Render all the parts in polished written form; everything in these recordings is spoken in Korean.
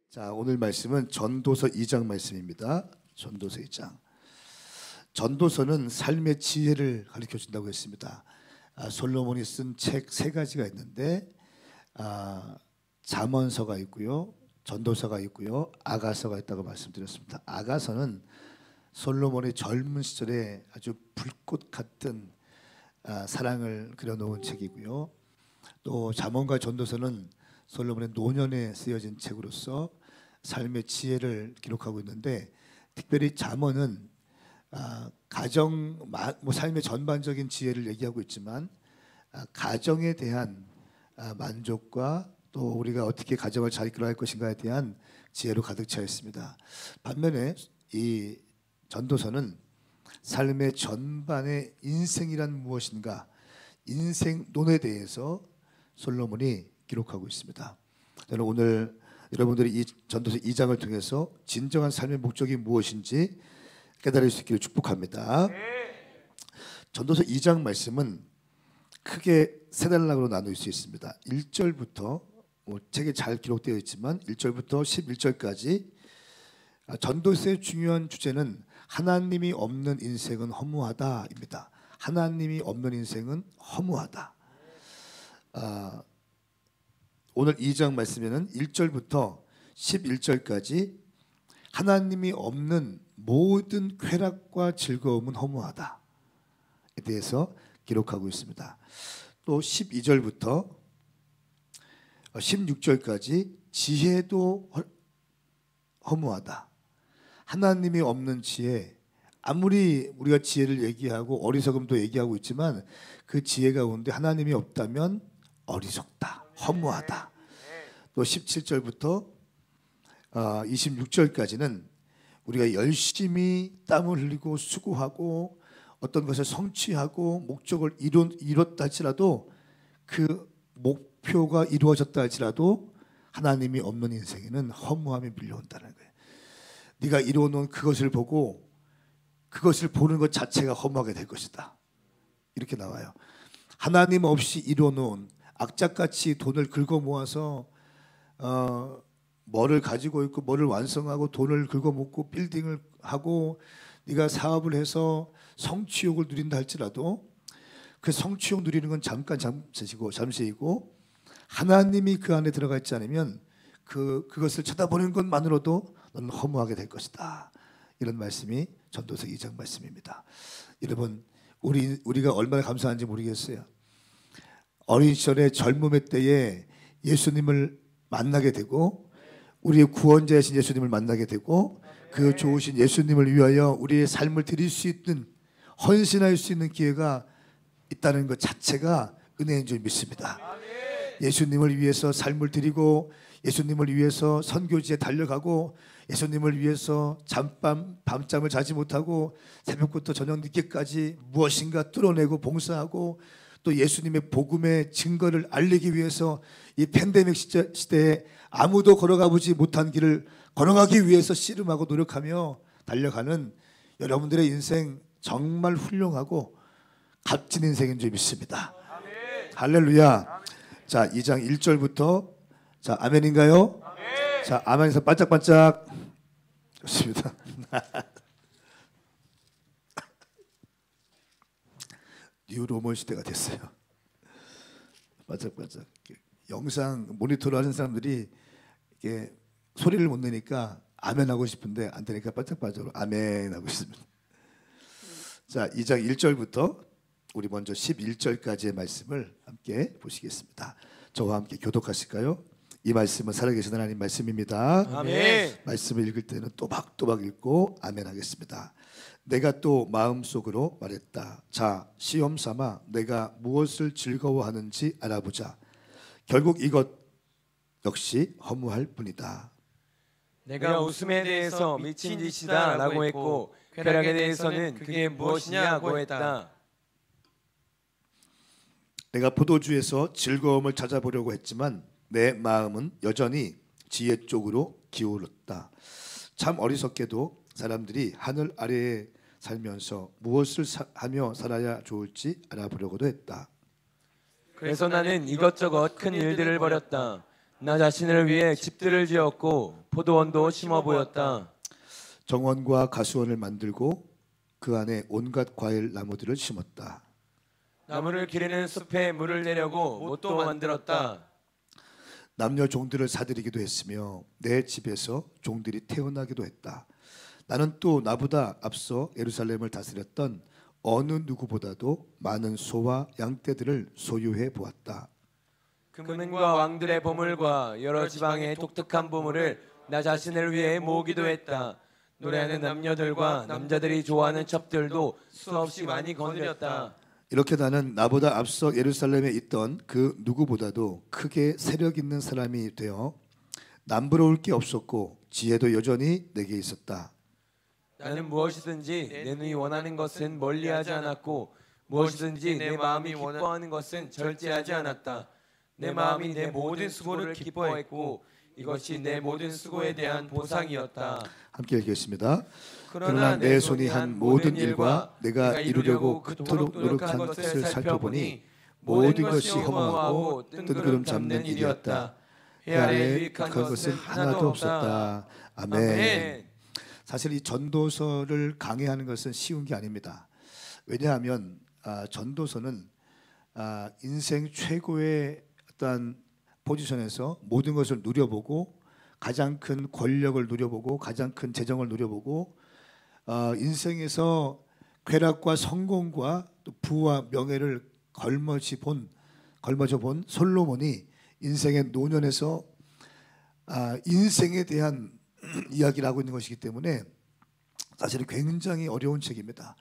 자, 오늘 말씀은 전도서 2장 말씀입니다. 전도서 2장. 전도서는 삶의 지혜를 가르쳐 준다고 했습니다. 솔로몬이 쓴 책 세 가지가 있는데 잠언서가 있고요, 전도서가 있고요, 아가서가 있다고 말씀드렸습니다. 아가서는 솔로몬의 젊은 시절에 아주 불꽃 같은 사랑을 그려놓은 책이고요. 또 잠언과 전도서는 솔로몬의 노년에 쓰여진 책으로서 삶의 지혜를 기록하고 있는데, 특별히 잠언은 가정, 삶의 전반적인 지혜를 얘기하고 있지만 가정에 대한 만족과 또 우리가 어떻게 가정을 잘 이끌어갈 것인가에 대한 지혜로 가득 차 있습니다. 반면에 이 전도서는 삶의 전반의 인생이란 무엇인가, 인생론에 대해서 솔로몬이 기록하고 있습니다. 저는 오늘 여러분들이 이 전도서 2장을 통해서 진정한 삶의 목적이 무엇인지 깨달을 수 있기를 축복합니다. 전도서 2장 말씀은 크게 세 단락으로 나눌 수 있습니다. 1절부터 책에 잘 기록되어 있지만 1절부터 11절까지 전도서의 중요한 주제는 하나님이 없는 인생은 허무하다입니다. 하나님이 없는 인생은 허무하다. 오늘 2장 말씀에는 1절부터 11절까지 하나님이 없는 모든 쾌락과 즐거움은 허무하다에 대해서 기록하고 있습니다. 또 12절부터 16절까지 지혜도 허무하다. 하나님이 없는 지혜, 아무리 우리가 지혜를 얘기하고 어리석음도 얘기하고 있지만 그 지혜 가운데 하나님이 없다면 어리석다, 허무하다. 또 17절부터 26절까지는 우리가 열심히 땀을 흘리고 수고하고 어떤 것을 성취하고 목적을 이뤘다 할지라도 그 목표가 이루어졌다 할지라도 하나님이 없는 인생에는 허무함이 밀려온다는 거예요. 네가 이루어놓은 그것을 보고 그것을 보는 것 자체가 허무하게 될 것이다, 이렇게 나와요. 하나님 없이 이루어놓은 악착같이 돈을 긁어 모아서 뭐를 가지고 있고 뭐를 완성하고 돈을 긁어 모고 빌딩을 하고 네가 사업을 해서 성취욕을 누린다 할지라도 그 성취욕 누리는 건 잠시이고 하나님이 그 안에 들어가 있지 않으면 그것을 쳐다보는 것만으로도 너는 허무하게 될 것이다. 이런 말씀이 전도서 2장 말씀입니다. 여러분, 우리가 얼마나 감사한지 모르겠어요. 어린 시절의 젊음의 때에 예수님을 만나게 되고 우리의 구원자이신 예수님을 만나게 되고 그 좋으신 예수님을 위하여 우리의 삶을 드릴 수 있는, 헌신할 수 있는 기회가 있다는 것 자체가 은혜인 줄 믿습니다. 예수님을 위해서 삶을 드리고 예수님을 위해서 선교지에 달려가고 예수님을 위해서 밤잠을 자지 못하고 새벽부터 저녁 늦게까지 무엇인가 뚫어내고 봉사하고 또 예수님의 복음의 증거를 알리기 위해서 이 팬데믹 시대에 아무도 걸어가 보지 못한 길을 걸어가기 위해서 씨름하고 노력하며 달려가는 여러분들의 인생 정말 훌륭하고 값진 인생인 줄 믿습니다. 아멘. 할렐루야. 자, 2장 1절부터 자, 아멘인가요? 아멘. 자, 아멘에서 반짝반짝. 좋습니다. 뉴로멀 시대가 됐어요. 반짝반짝. 영상 모니터를 하는 사람들이 이게 소리를 못 내니까 아멘 하고 싶은데 안 되니까 반짝반짝으로 아멘 하고 있습니다. 자, 2장 1절부터 우리 먼저 11절까지의 말씀을 함께 보시겠습니다. 저와 함께 교독하실까요? 이 말씀은 살아계신 하나님 말씀입니다. 아멘. 말씀을 읽을 때는 또박또박 읽고 아멘 하겠습니다. 내가 또 마음속으로 말했다. 자, 시험 삼아 내가 무엇을 즐거워하는지 알아보자. 결국 이것 역시 허무할 뿐이다. 내가 웃음에 대해서 미친 짓이다 라고 했고 쾌락에 대해서는 그게 무엇이냐고 했다. 내가 포도주에서 즐거움을 찾아보려고 했지만 내 마음은 여전히 지혜 쪽으로 기울었다. 참 어리석게도 사람들이 하늘 아래에 살면서 무엇을 하며 살아야 좋을지 알아보려고도 했다. 그래서 나는 이것저것 큰 일들을 벌였다. 나 자신을 위해 집들을 지었고 포도원도 심어 보였다. 정원과 가수원을 만들고 그 안에 온갖 과일 나무들을 심었다. 나무를 기르는 숲에 물을 내려고 못도 만들었다. 남녀 종들을 사들이기도 했으며 내 집에서 종들이 태어나기도 했다. 나는 또 나보다 앞서 예루살렘을 다스렸던 어느 누구보다도 많은 소와 양떼들을 소유해 보았다. 금은과 왕들의 보물과 여러 지방의 독특한 보물을 나 자신을 위해 모으기도 했다. 노래하는 남녀들과 남자들이 좋아하는 첩들도 수없이 많이 거느렸다. 이렇게 나는 나보다 앞서 예루살렘에 있던 그 누구보다도 크게 세력 있는 사람이 되어 남부러울 게 없었고 지혜도 여전히 내게 있었다. 나는 무엇이든지 내 눈이 원하는 것은 멀리하지 않았고 무엇이든지 내 마음이 기뻐하는 것은 절제하지 않았다. 내 마음이 내 모든 수고를 기뻐했고 이것이 내 모든 수고에 대한 보상이었다. 함께 읽겠습니다. 그러나 내 손이 한 모든 일과 내가 이루려고 그토록 노력한 것을 살펴보니 모든 것이 허무하고 뜬구름 잡는 일이었다. 해 아래 유익한 것은 하나도 없었다. 아멘. 사실 이 전도서를 강해하는 것은 쉬운 게 아닙니다. 왜냐하면 전도서는 인생 최고의 어떤 포지션에서 모든 것을 누려보고 가장 큰 권력을 누려보고 가장 큰 재정을 누려보고 인생에서 쾌락과 성공과 또 부와 명예를 걸머져 본 솔로몬이 인생의 노년에서 인생에 대한 이야기를 하고 있는 것이기 때문에 사실은 굉장히 어려운 책입니다.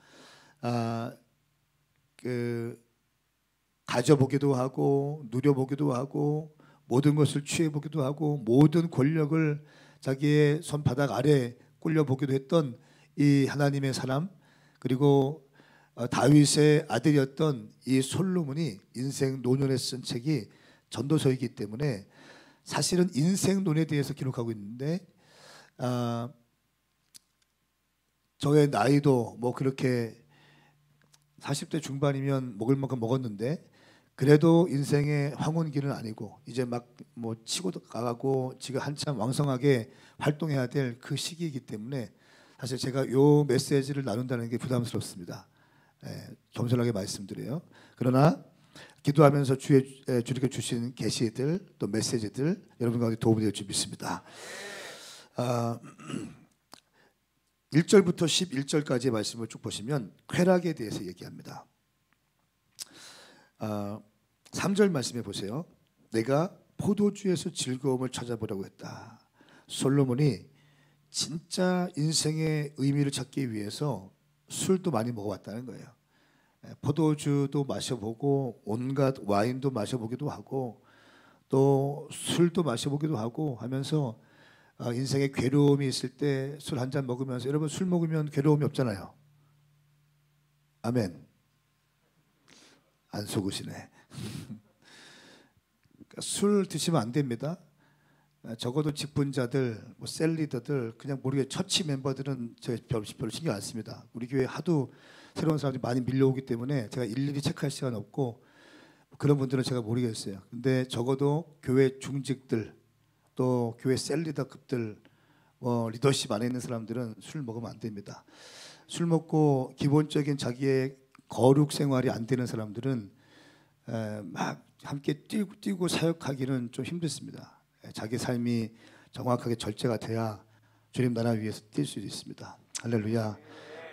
가져보기도 하고 누려보기도 하고 모든 것을 취해보기도 하고 모든 권력을 자기의 손바닥 아래 꿀려보기도 했던 이 하나님의 사람, 그리고 다윗의 아들이었던 이 솔로몬이 인생 노년에 쓴 책이 전도서이기 때문에 사실은 인생 논에 대해서 기록하고 있는데 저의 나이도 뭐 그렇게 40대 중반이면 먹을 만큼 먹었는데 그래도 인생의 황혼기는 아니고 이제 막 뭐 치고 가고 지금 한참 왕성하게 활동해야 될 그 시기이기 때문에 사실 제가 요 메시지를 나눈다는 게 부담스럽습니다. 겸손하게 말씀드려요. 그러나 기도하면서 주님께 주신 계시들 또 메시지들 여러분 가운데 도움이 될 줄 믿습니다. 1절부터 11절까지의 말씀을 쭉 보시면 쾌락에 대해서 얘기합니다. 3절 말씀해 보세요. 내가 포도주에서 즐거움을 찾아보려고 했다. 솔로몬이 진짜 인생의 의미를 찾기 위해서 술도 많이 먹어봤다는 거예요. 포도주도 마셔보고 온갖 와인도 마셔보기도 하고 또 술도 마셔보기도 하고 하면서 인생에 괴로움이 있을 때 술 한 잔 먹으면서, 여러분 술 먹으면 괴로움이 없잖아요. 아멘. 안 속으시네. 술 드시면 안 됩니다. 적어도 직분자들, 뭐 셀리더들, 그냥 모르게 처치 멤버들은 제가 별로 신경 안 씁니다. 우리 교회 하도 새로운 사람들이 많이 밀려오기 때문에 제가 일일이 체크할 시간 없고 그런 분들은 제가 모르겠어요. 근데 적어도 교회 중직들 또 교회 셀리더급들 리더십 안에 있는 사람들은 술 먹으면 안 됩니다. 술 먹고 기본적인 자기의 거룩 생활이 안 되는 사람들은 막 함께 뛰고 사역하기는 좀 힘들습니다. 자기 삶이 정확하게 절제가 돼야 주님 나라 위에서 뛸 수 있습니다. 할렐루야.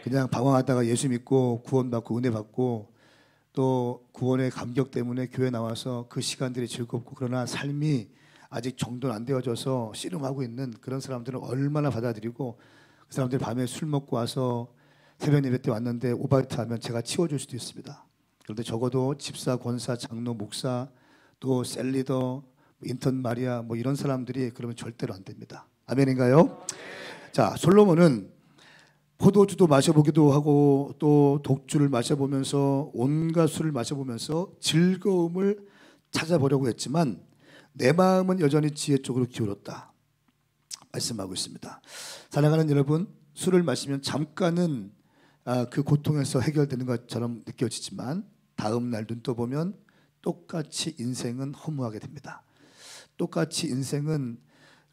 그냥 방황하다가 예수 믿고 구원받고 은혜 받고 또 구원의 감격 때문에 교회 나와서 그 시간들이 즐겁고 그러나 삶이 아직 정돈 안 되어져서 씨름하고 있는 그런 사람들은 얼마나 받아들이고, 그 사람들이 밤에 술 먹고 와서 새벽 예배 때 왔는데 오바이트 하면 제가 치워줄 수도 있습니다. 그런데 적어도 집사, 권사, 장로, 목사, 또 셀리더, 인턴 마리아 뭐 이런 사람들이 그러면 절대로 안 됩니다. 아멘인가요? 자, 솔로몬은 포도주도 마셔보기도 하고 또 독주를 마셔보면서 온갖 술을 마셔보면서 즐거움을 찾아보려고 했지만 내 마음은 여전히 지혜 쪽으로 기울었다 말씀하고 있습니다. 사랑하는 여러분, 술을 마시면 잠깐은 그 고통에서 해결되는 것처럼 느껴지지만 다음 날 눈 떠보면 똑같이 인생은 허무하게 됩니다. 똑같이 인생은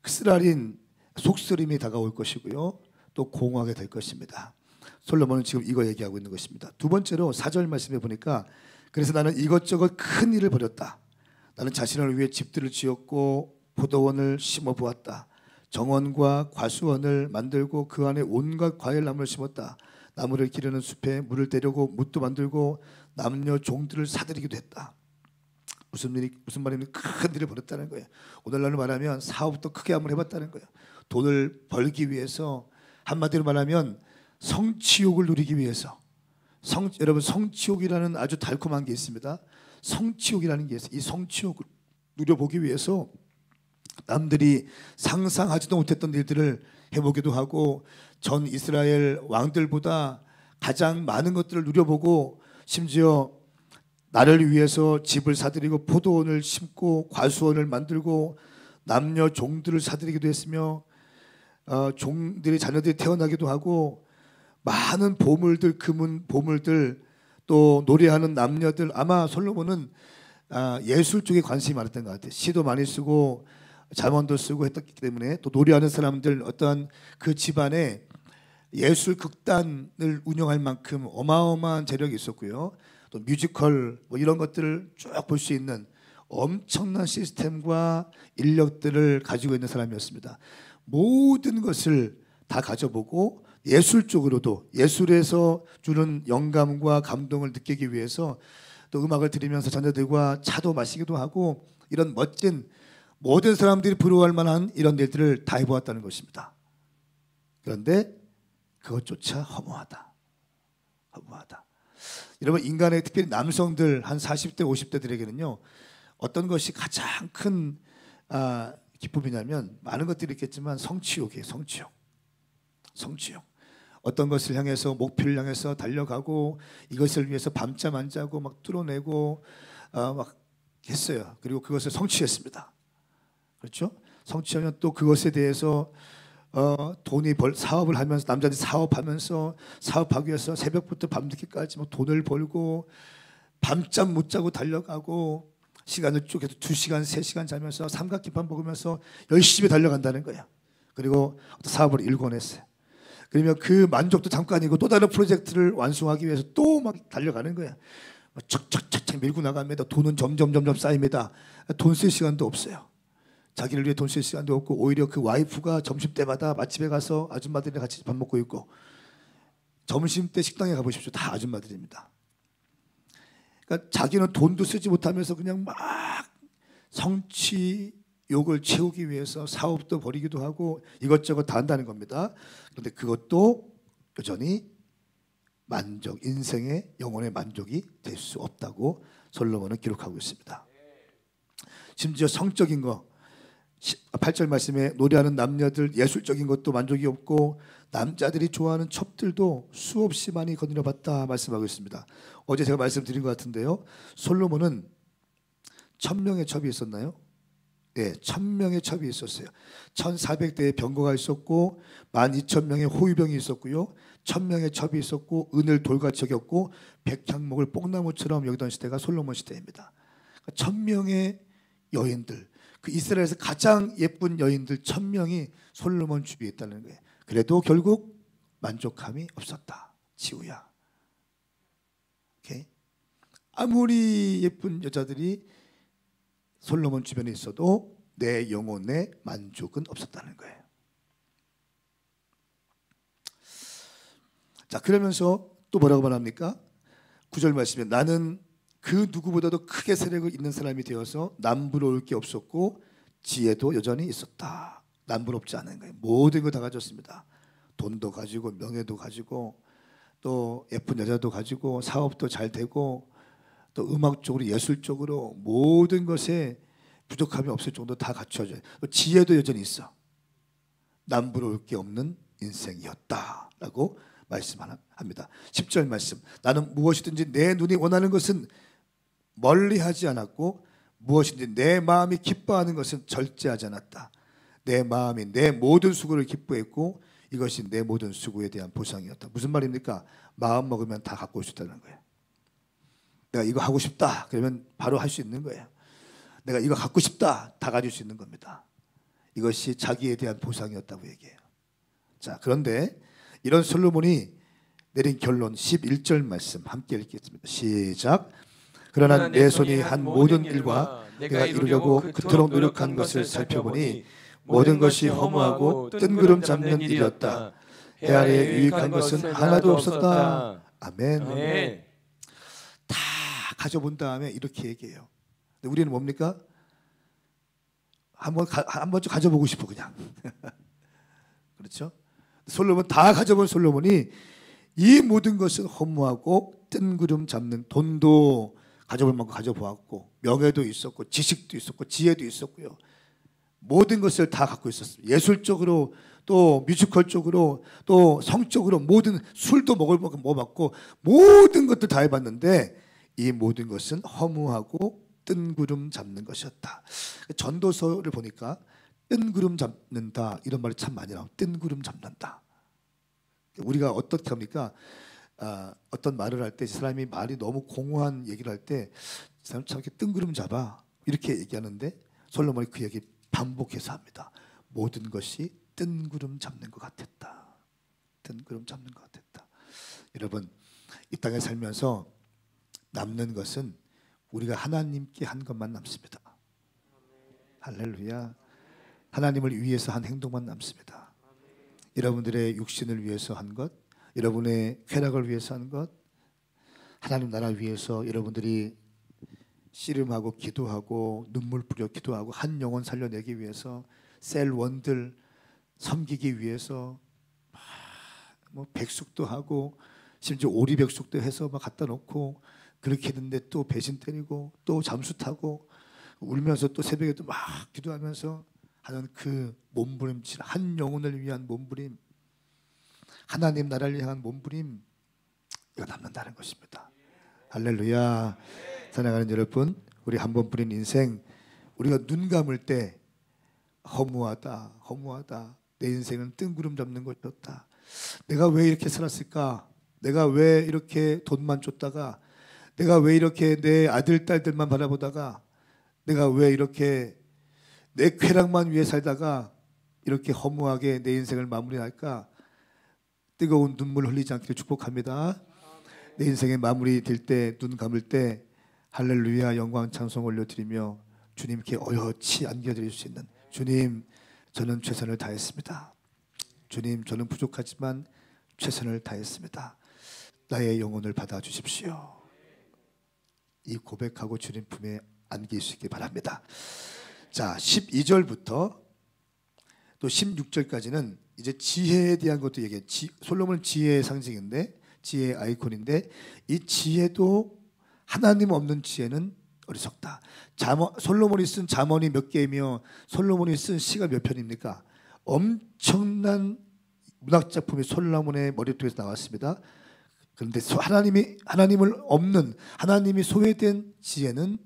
쓰라린 속쓰림이 다가올 것이고요. 또 공허하게 될 것입니다. 솔로몬은 지금 이거 얘기하고 있는 것입니다. 두 번째로 4절 말씀에 보니까 그래서 나는 이것저것 큰 일을 벌였다. 나는 자신을 위해 집들을 지었고 포도원을 심어 보았다. 정원과 과수원을 만들고 그 안에 온갖 과일나무를 심었다. 나무를 기르는 숲에 물을 때려고 묻도 만들고 남녀 종들을 사들이기도 했다. 무슨 말입니까? 큰 일을 벌였다는 거예요. 오늘날로 말하면 사업도 크게 한번 해봤다는 거예요. 돈을 벌기 위해서, 한마디로 말하면 성취욕을 누리기 위해서. 여러분, 성취욕이라는 아주 달콤한 게 있습니다. 성취욕이라는 게 있어요. 이 성취욕을 누려보기 위해서 남들이 상상하지도 못했던 일들을 해보기도 하고, 전 이스라엘 왕들보다 가장 많은 것들을 누려보고, 심지어 나를 위해서 집을 사들이고 포도원을 심고 과수원을 만들고 남녀 종들을 사들이기도 했으며, 종들의 자녀들이 태어나기도 하고, 많은 보물들, 금은 보물들, 또 노래하는 남녀들. 아마 솔로몬은 예술 쪽에 관심이 많았던 것 같아요. 시도 많이 쓰고 잠언도 쓰고 했기 때문에, 또 노래하는 사람들, 어떤 그 집안에 예술 극단을 운영할 만큼 어마어마한 재력이 있었고요. 또 뮤지컬 뭐 이런 것들을 쭉 볼 수 있는 엄청난 시스템과 인력들을 가지고 있는 사람이었습니다. 모든 것을 다 가져보고 예술 쪽으로도, 예술에서 주는 영감과 감동을 느끼기 위해서 또 음악을 들으면서 자녀들과 차도 마시기도 하고, 이런 멋진, 모든 사람들이 부러워할 만한 이런 일들을 다 해보았다는 것입니다. 그런데 그것조차 허무하다. 허무하다. 여러분, 인간의 특별히 남성들 한 40대 50대들에게는요 어떤 것이 가장 큰 기쁨이냐면, 많은 것들이 있겠지만 성취욕이에요. 성취욕. 어떤 것을 향해서, 목표를 향해서 달려가고, 이것을 위해서 밤잠 안 자고 막 뚫어내고 막 했어요. 그리고 그것을 성취했습니다. 그렇죠? 성취하면 또 그것에 대해서 사업을 하면서, 남자들이 사업하면서, 사업하기 위해서 새벽부터 밤늦게까지 뭐 돈을 벌고 밤잠 못 자고 달려가고, 시간을 쪼개서 2시간 3시간 자면서 삼각김밥 먹으면서 열심히 달려간다는 거야. 그리고 사업을 일궈냈어요. 그러면 그 만족도 잠깐이고 또 다른 프로젝트를 완수하기 위해서 또 막 달려가는 거야. 척척척척 밀고 나갑니다. 돈은 점점 쌓입니다. 돈 쓸 시간도 없어요. 자기를 위해 돈 쓸 시간도 없고, 오히려 그 와이프가 점심때마다 맛집에 가서 아줌마들이랑 같이 밥 먹고 있고, 점심때 식당에 가보십시오. 다 아줌마들입니다. 그러니까 자기는 돈도 쓰지 못하면서 그냥 막 성취욕을 채우기 위해서 사업도 벌이기도 하고 이것저것 다 한다는 겁니다. 그런데 그것도 여전히 인생의 영혼의 만족이 될 수 없다고 솔로몬은 기록하고 있습니다. 심지어 성적인 거, 8절 말씀에 노래하는 남녀들, 예술적인 것도 만족이 없고 남자들이 좋아하는 첩들도 수없이 많이 거느려봤다 말씀하고 있습니다. 어제 제가 말씀드린 것 같은데요, 솔로몬은 1000명의 첩이 있었나요? 네, 1000명의 첩이 있었어요. 1400대의 병거가 있었고 12000명의 호위병이 있었고요, 1000명의 첩이 있었고 은을 돌같이 여겼고 백향목을 뽕나무처럼 여기던 시대가 솔로몬 시대입니다. 1000명의 여인들, 그 이스라엘에서 가장 예쁜 여인들 1000명이 솔로몬 주위에 있다는 거예요. 그래도 결국 만족함이 없었다. 지우야. 오케이? 아무리 예쁜 여자들이 솔로몬 주변에 있어도 내 영혼의 만족은 없었다는 거예요. 자, 그러면서 또 뭐라고 말합니까? 9절 말씀에 나는 그 누구보다도 크게 세력을 잇는 사람이 되어서 남부러울 게 없었고 지혜도 여전히 있었다. 남부럽지 않은 거예요. 모든 거 다 가졌습니다. 돈도 가지고 명예도 가지고 또 예쁜 여자도 가지고 사업도 잘 되고 또 음악적으로 예술적으로 모든 것에 부족함이 없을 정도 다 갖춰져요. 지혜도 여전히 있어. 남부러울 게 없는 인생이었다라고 말씀합니다. 10절 말씀, 나는 무엇이든지 내 눈이 원하는 것은 멀리하지 않았고 무엇인지 내 마음이 기뻐하는 것은 절제하지 않았다. 내 마음이 내 모든 수고를 기뻐했고 이것이 내 모든 수고에 대한 보상이었다. 무슨 말입니까? 마음 먹으면 다 갖고 올 수 있다는 거예요. 내가 이거 하고 싶다 그러면 바로 할 수 있는 거예요. 내가 이거 갖고 싶다 다 가질 수 있는 겁니다. 이것이 자기에 대한 보상이었다고 얘기해요. 자, 그런데 이런 솔로몬이 내린 결론 11절 말씀 함께 읽겠습니다. 시작. 그러나 내 손이 한 모든 일과 내가 이루려고 그토록 노력한 것을 살펴보니 모든 것이 허무하고 뜬구름 잡는 일이었다. 해 아래에 유익한 것은 하나도 없었다. 아멘. 아멘. 다 가져본 다음에 이렇게 얘기해요. 근데 우리는 뭡니까? 한 번쯤 가져보고 싶어 그냥. 그렇죠? 솔로몬 다 가져본 솔로몬이 이 모든 것은 허무하고 뜬구름 잡는, 돈도 가져볼 만큼 가져보았고 명예도 있었고 지식도 있었고 지혜도 있었고요. 모든 것을 다 갖고 있었어요. 예술적으로 또 뮤지컬적으로 또 성적으로 모든 술도 먹을 만큼 먹어봤고 모든 것들 다 해봤는데 이 모든 것은 허무하고 뜬구름 잡는 것이었다. 전도서를 보니까 뜬구름 잡는다 이런 말이 참 많이 나와요. 뜬구름 잡는다. 우리가 어떻게 합니까? 어떤 말을 할 때 사람이 말이 너무 공허한 얘기를 할 때 사람 참 이렇게 뜬구름 잡아 이렇게 얘기하는데 솔로몬이 그 얘기 반복해서 합니다. 모든 것이 뜬구름 잡는 것 같았다. 뜬구름 잡는 것 같았다. 여러분 이 땅에 살면서 남는 것은 우리가 하나님께 한 것만 남습니다. 할렐루야. 하나님을 위해서 한 행동만 남습니다. 여러분들의 육신을 위해서 한 것, 여러분의 쾌락을 위해서 한 것, 하나님 나라 위해서 여러분들이 씨름하고 기도하고 눈물 뿌려 기도하고 한 영혼 살려내기 위해서 셀원들 섬기기 위해서 뭐 백숙도 하고 심지어 오리백숙도 해서 막 갖다 놓고 그렇게 했는데 또 배신 때리고 또 잠수 타고 울면서 또 새벽에 또 막 기도하면서 하는 그 몸부림칠, 한 영혼을 위한 몸부림, 하나님 나라를 향한 몸부림, 이거 남는다는 것입니다. 할렐루야. 사랑하는 여러분, 우리 한 번 뿌린 인생, 우리가 눈 감을 때 허무하다, 허무하다, 내 인생은 뜬구름 잡는 것이었다. 내가 왜 이렇게 살았을까? 내가 왜 이렇게 돈만 쫓다가, 내가 왜 이렇게 내 아들 딸들만 바라보다가, 내가 왜 이렇게 내 쾌락만 위해 살다가 이렇게 허무하게 내 인생을 마무리할까? 뜨거운 눈물 흘리지 않기를 축복합니다. 내 인생의 마무리 될 때, 눈 감을 때 할렐루야 영광 찬송 올려드리며 주님께 어여치 안겨드릴 수 있는, 주님 저는 최선을 다했습니다. 주님 저는 부족하지만 최선을 다했습니다. 나의 영혼을 받아주십시오. 이 고백하고 주님 품에 안기시기 바랍니다. 자, 12절부터 또 16절까지는 이제 지혜에 대한 것도 얘기해요. 솔로몬은 지혜의 상징인데, 지혜의 아이콘인데, 이 지혜도 하나님 없는 지혜는 어리석다. 솔로몬이 쓴 잠언이 몇 개이며 솔로몬이 쓴 시가 몇 편입니까? 엄청난 문학 작품이 솔로몬의 머리통에서 나왔습니다. 그런데 하나님을 없는, 하나님이 소외된 지혜는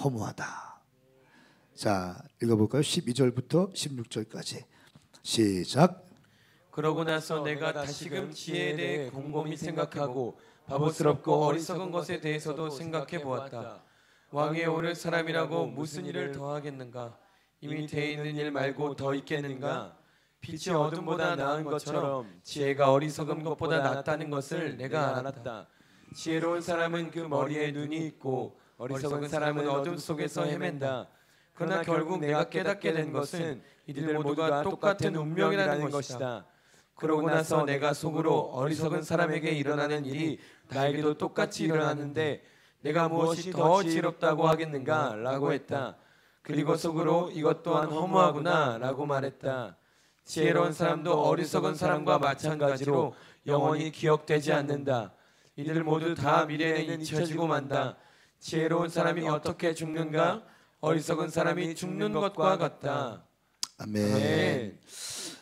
허무하다. 자, 읽어볼까요? 12절부터 16절까지 시작. 그러고 나서 내가 다시금 지혜에 대해 곰곰이 생각하고 바보스럽고 어리석은 것에 대해서도 생각해 보았다. 왕위에 오를 사람이라고 무슨 일을 더 하겠는가? 이미 돼 있는 일 말고 더 있겠는가? 빛이 어둠보다 나은 것처럼 지혜가 어리석은 것보다 낫다는 것을 내가 알았다. 지혜로운 사람은 그 머리에 눈이 있고 어리석은 사람은 어둠 속에서 헤맨다. 그러나 결국 내가 깨닫게 된 것은 이들 모두가 똑같은 운명이라는 것이다. 그러고 나서 내가 속으로 어리석은 사람에게 일어나는 일이 나에게도 똑같이 일어나는데 내가 무엇이 더 지혜롭다고 하겠는가? 라고 했다. 그리고 속으로 이것 또한 허무하구나 라고 말했다. 지혜로운 사람도 어리석은 사람과 마찬가지로 영원히 기억되지 않는다. 이들 모두 다 미래에는 잊혀지고 만다. 지혜로운 사람이 어떻게 죽는가? 어리석은 사람이 죽는 것과 같다. 아멘. 아멘.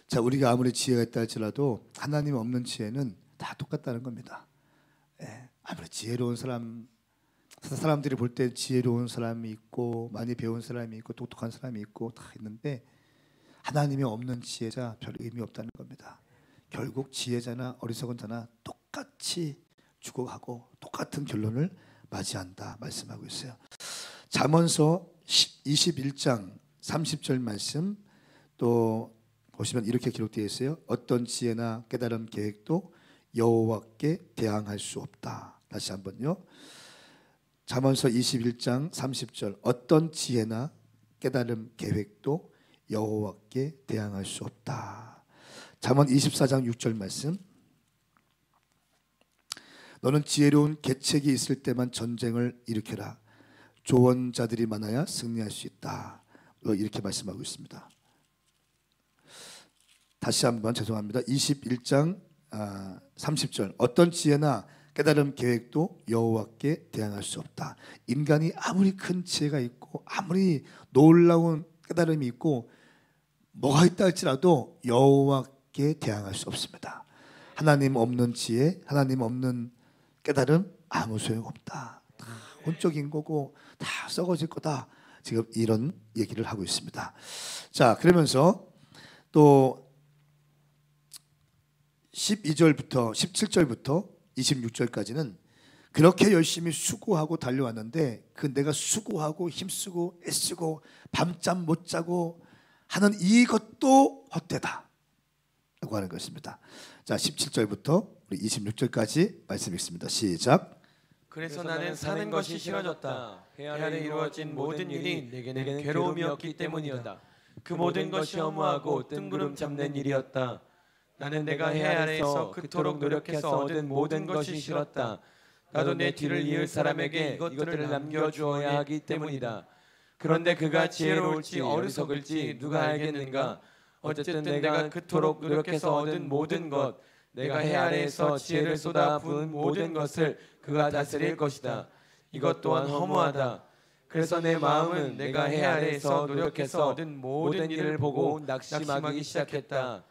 자, 우리가 아무리 지혜가 있다 할지라도 하나님 없는 지혜는 다 똑같다는 겁니다. 아무리 지혜로운 사람들이 볼 때 지혜로운 사람이 있고 많이 배운 사람이 있고 똑똑한 사람이 있고 다 있는데 하나님이 없는 지혜자 별 의미 없다는 겁니다. 결국 지혜자나 어리석은 자나 똑같이 죽어가고 똑같은 결론을 맞이한다 말씀하고 있어요. 잠언서 21장 30절 말씀 또 보시면 이렇게 기록되어 있어요. 어떤 지혜나 깨달은 계획도 여호와께 대항할 수 없다. 다시 한번요. 잠언서 21장 30절 어떤 지혜나 깨달음 계획도 여호와께 대항할 수 없다. 잠언 24장 6절 말씀 너는 지혜로운 계책이 있을 때만 전쟁을 일으켜라. 조언자들이 많아야 승리할 수 있다. 이렇게 말씀하고 있습니다. 다시 한번 죄송합니다. 21장 30절 어떤 지혜나 깨달음 계획도 여호와께 대항할 수 없다. 인간이 아무리 큰 지혜가 있고 아무리 놀라운 깨달음이 있고 뭐가 있다 할지라도 여호와께 대항할 수 없습니다. 하나님 없는 지혜, 하나님 없는 깨달음 아무 소용없다. 다 혼적인 거고 다 썩어질 거다. 지금 이런 얘기를 하고 있습니다. 자, 그러면서 또 12절부터 17절부터 26절까지는 그렇게 열심히 수고하고 달려왔는데 그 내가 수고하고 힘쓰고 애쓰고 밤잠 못 자고 하는 이것도 헛되다 라고 하는 것입니다. 자, 17절부터 우리 26절까지 말씀 읽습니다. 시작. 그래서 나는 사는 것이 싫어졌다. 해 아래 이루어진 모든 일이 내게는 괴로움이었기 때문이었다. 그 모든 것이 허무하고 뜬구름 잡는 일이었다. 나는 내가 해 아래에서 그토록 노력해서 얻은 모든 것이 싫었다. 나도 내 뒤를 이을 사람에게 이것들을 남겨주어야 하기 때문이다. 그런데 그가 지혜로울지 어리석을지 누가 알겠는가? 어쨌든 내가 그토록 노력해서 얻은 모든 것, 내가 해 아래에서 지혜를 쏟아 부은 모든 것을 그가 다스릴 것이다. 이것 또한 허무하다. 그래서 내 마음은 내가 해 아래에서 노력해서 얻은 모든 일을 보고 낙심하기 시작했다.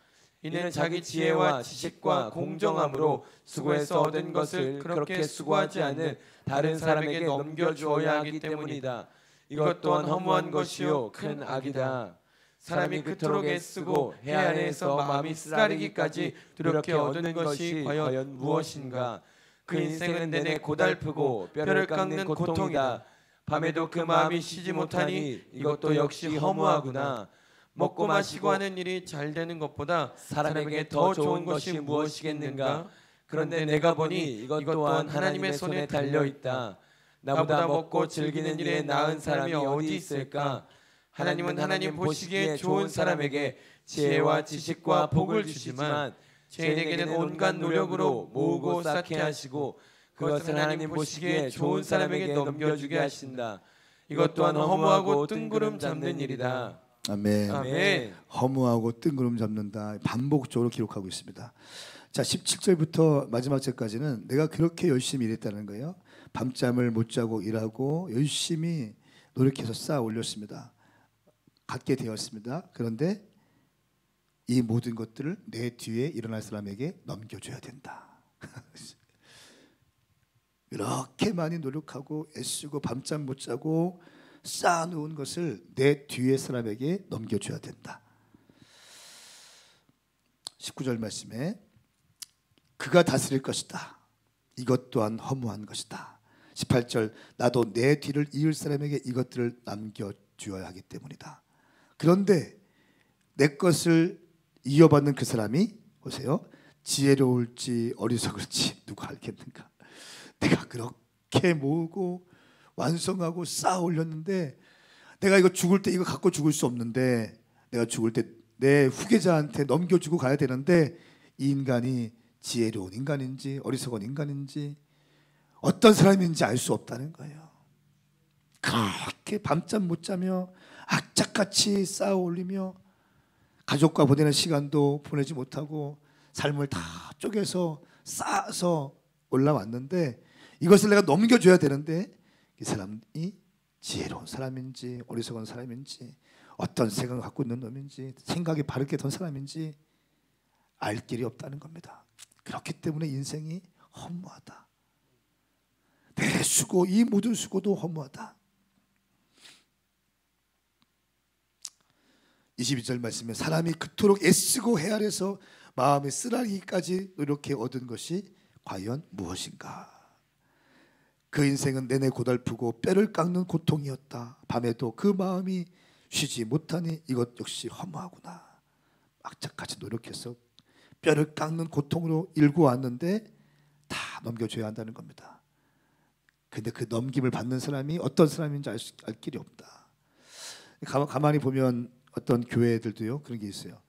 이는 자기 지혜와 지식과 공정함으로 수고해서 얻은 것을 그렇게 수고하지 않은 다른 사람에게 넘겨주어야 하기 때문이다. 이것 또한 허무한 것이요 큰 악이다. 사람이 그토록 애쓰고 해 아래에서 마음이 쓰라리기까지 노력해 얻는 것이 과연 무엇인가? 그 인생은 내내 고달프고 뼈를 깎는 고통이다. 밤에도 그 마음이 쉬지 못하니 이것도 역시 허무하구나. 먹고 마시고 하는 일이 잘 되는 것보다 사람에게 더 좋은 것이 무엇이겠는가? 그런데 내가 보니 이것 또한 하나님의 손에 달려있다. 나보다 먹고 즐기는 일에 나은 사람이 어디 있을까? 하나님은 하나님 보시기에 좋은 사람에게 지혜와 지식과 복을 주시지만 죄인에게는 온갖 노력으로 모으고 쌓게 하시고 그것을 하나님 보시기에 좋은 사람에게 넘겨주게 하신다. 이것 또한 허무하고 뜬구름 잡는 일이다. 아멘. 아멘. 허무하고 뜬구름 잡는다. 반복적으로 기록하고 있습니다. 자, 17절부터 마지막 절까지는 내가 그렇게 열심히 일했다는 거예요. 밤잠을 못 자고 일하고 열심히 노력해서 쌓아 올렸습니다. 갖게 되었습니다. 그런데 이 모든 것들을 내 뒤에 일어날 사람에게 넘겨줘야 된다. 이렇게 많이 노력하고 애쓰고 밤잠 못 자고 쌓아놓은 것을 내 뒤에 사람에게 넘겨줘야 된다. 19절 말씀에 그가 다스릴 것이다. 이것 또한 허무한 것이다. 18절 나도 내 뒤를 이을 사람에게 이것들을 남겨주어야 하기 때문이다. 그런데 내 것을 이어받는 그 사람이 보세요. 지혜로울지 어리석을지 누가 알겠는가? 내가 그렇게 모으고 완성하고 쌓아 올렸는데 내가 이거 죽을 때 이거 갖고 죽을 수 없는데 내가 죽을 때 내 후계자한테 넘겨주고 가야 되는데 이 인간이 지혜로운 인간인지 어리석은 인간인지 어떤 사람인지 알 수 없다는 거예요. 그렇게 밤잠 못 자며 악착같이 쌓아 올리며 가족과 보내는 시간도 보내지 못하고 삶을 다 쪼개서 쌓아서 올라왔는데 이것을 내가 넘겨줘야 되는데 이 사람이 지혜로운 사람인지 어리석은 사람인지 어떤 생각을 갖고 있는 놈인지 생각이 바르게 된 사람인지 알 길이 없다는 겁니다. 그렇기 때문에 인생이 허무하다. 내 수고, 이 모든 수고도 허무하다. 22절 말씀에 사람이 그토록 애쓰고 해 아래서 마음이 쓰라리기까지 이렇게 얻은 것이 과연 무엇인가? 그 인생은 내내 고달프고 뼈를 깎는 고통이었다. 밤에도 그 마음이 쉬지 못하니 이것 역시 허무하구나. 악착같이 노력해서 뼈를 깎는 고통으로 일구었는데 다 넘겨줘야 한다는 겁니다. 근데 그 넘김을 받는 사람이 어떤 사람인지 알 길이 없다. 가만히 보면 어떤 교회들도요 그런 게 있어요.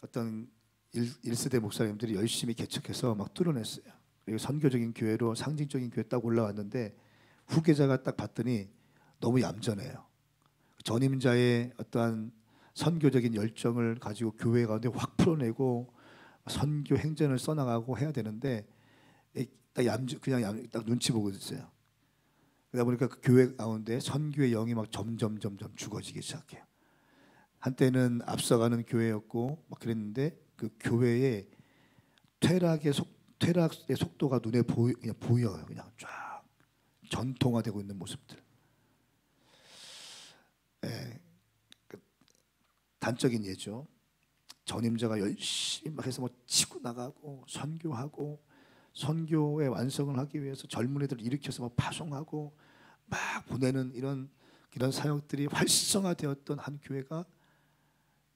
어떤 1세대 목사님들이 열심히 개척해서 막 뚫어냈어요. 그리고 선교적인 교회로 상징적인 교회 딱 올라왔는데 후계자가 딱 봤더니 너무 얌전해요. 전임자의 어떠한 선교적인 열정을 가지고 교회 가운데 확 풀어내고 선교 행전을 써나가고 해야 되는데 딱 그냥 딱 눈치 보고 있어요. 그러다 보니까 그 교회 가운데 선교의 영이 막 점점 죽어지기 시작해요. 한때는 앞서가는 교회였고 막 그랬는데 그 교회의 퇴락의 속도가 눈에 그냥 보여요. 그냥 쫙 전통화되고 있는 모습들. 예, 단적인 예죠. 전임자가 열심히 막 해서 뭐 치고 나가고 선교하고 선교의 완성을 하기 위해서 젊은 애들을 일으켜서 막 파송하고 막 보내는 이런 사역들이 활성화되었던 한 교회가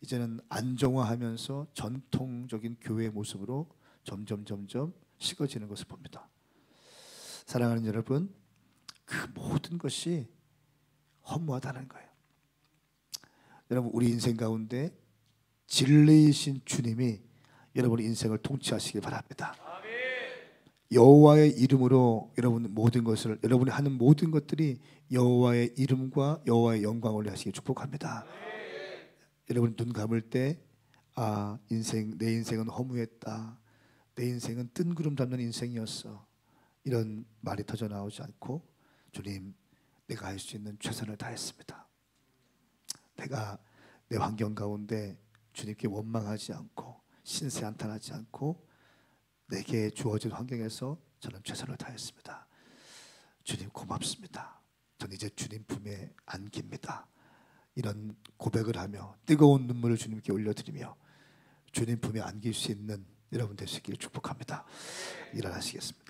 이제는 안정화하면서 전통적인 교회의 모습으로 점점 식어지는 것을 봅니다. 사랑하는 여러분, 그 모든 것이 허무하다는 거예요. 여러분, 우리 인생 가운데 진리이신 주님이 여러분의 인생을 통치하시길 바랍니다. 여호와의 이름으로 여러분 모든 것을 여러분이 하는 모든 것들이 여호와의 이름과 여호와의 영광을 하시길 축복합니다. 여러분 눈 감을 때 내 인생은 허무했다. 내 인생은 뜬구름 잡는 인생이었어. 이런 말이 터져 나오지 않고 주님, 내가 할 수 있는 최선을 다했습니다. 내가 내 환경 가운데 주님께 원망하지 않고 신세 한탄하지 않고 내게 주어진 환경에서 저는 최선을 다했습니다. 주님 고맙습니다. 전 이제 주님 품에 안깁니다. 이런 고백을 하며 뜨거운 눈물을 주님께 올려드리며 주님 품에 안길 수 있는 여러분 되시길 축복합니다. 일어나시겠습니다.